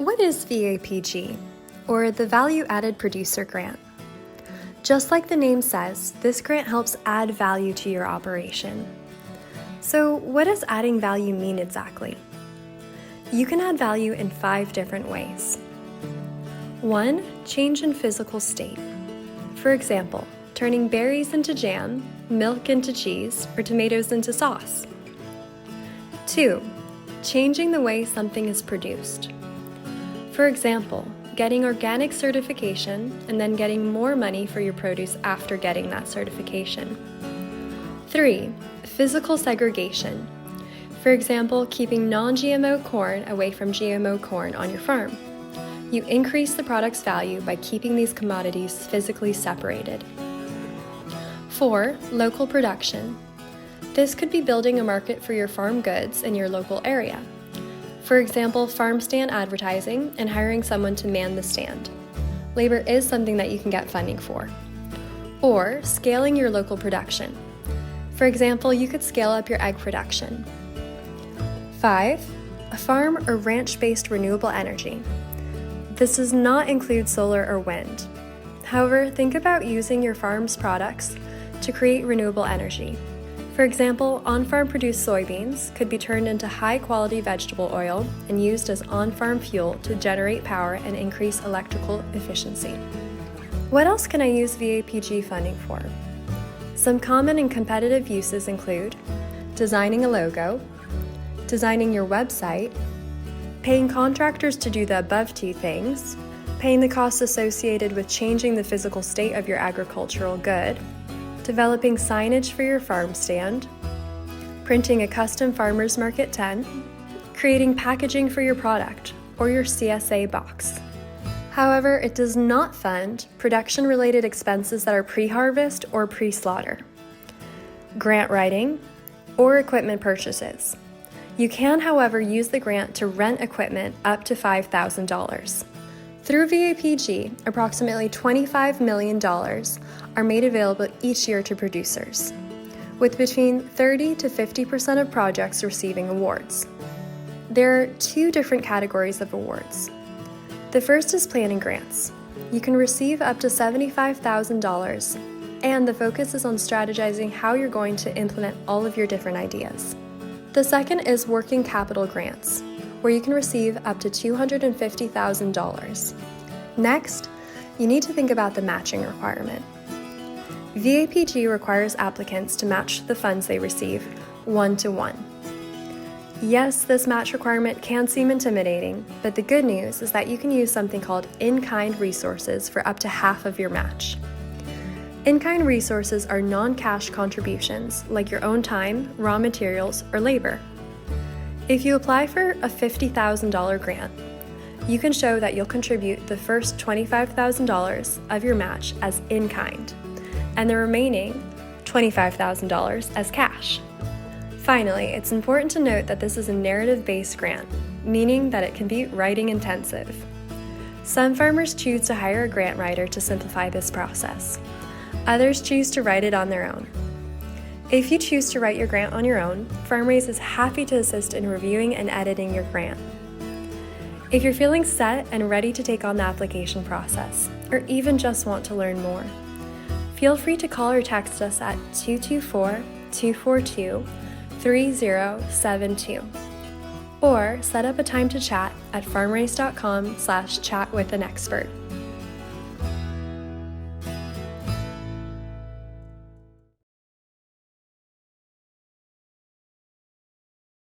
What is VAPG, or the Value Added Producer Grant? Just like the name says, this grant helps add value to your operation. So what does adding value mean exactly? You can add value in 5 different ways. 1. Change in physical state. For example, turning berries into jam, milk into cheese, or tomatoes into sauce. 2. Changing the way something is produced. For example, getting organic certification and then getting more money for your produce after getting that certification. 3. Physical segregation. For example, keeping non-GMO corn away from GMO corn on your farm. You increase the product's value by keeping these commodities physically separated. 4. Local production. This could be building a market for your farm goods in your local area. For example, farm stand advertising and hiring someone to man the stand. Labor is something that you can get funding for. Or scaling your local production. For example, you could scale up your egg production. 5. A farm or ranch-based renewable energy. This does not include solar or wind. However, think about using your farm's products to create renewable energy. For example, on-farm produced soybeans could be turned into high-quality vegetable oil and used as on-farm fuel to generate power and increase electrical efficiency. What else can I use VAPG funding for? Some common and competitive uses include designing a logo, designing your website, paying contractors to do the above 2 things, paying the costs associated with changing the physical state of your agricultural good, developing signage for your farm stand, printing a custom farmer's market tent, creating packaging for your product or your CSA box. However, it does not fund production-related expenses that are pre-harvest or pre-slaughter, grant writing, or equipment purchases. You can, however, use the grant to rent equipment up to $5,000. Through VAPG, approximately $25 million are made available each year to producers, with between 30 to 50% of projects receiving awards. There are 2 different categories of awards. The first is planning grants. You can receive up to $75,000, and the focus is on strategizing how you're going to implement all of your different ideas. The second is working capital grants, where you can receive up to $250,000. Next, you need to think about the matching requirement. VAPG requires applicants to match the funds they receive 1-to-1. Yes, this match requirement can seem intimidating, but the good news is that you can use something called in-kind resources for up to half of your match. In-kind resources are non-cash contributions like your own time, raw materials, or labor. If you apply for a $50,000 grant, you can show that you'll contribute the first $25,000 of your match as in-kind, and the remaining $25,000 as cash. Finally, it's important to note that this is a narrative-based grant, meaning that it can be writing intensive. Some farmers choose to hire a grant writer to simplify this process. Others choose to write it on their own. If you choose to write your grant on your own, FarmRaise is happy to assist in reviewing and editing your grant. If you're feeling set and ready to take on the application process, or even just want to learn more, feel free to call or text us at 224-242-3072, or set up a time to chat at farmraise.com/chatwithanexpert.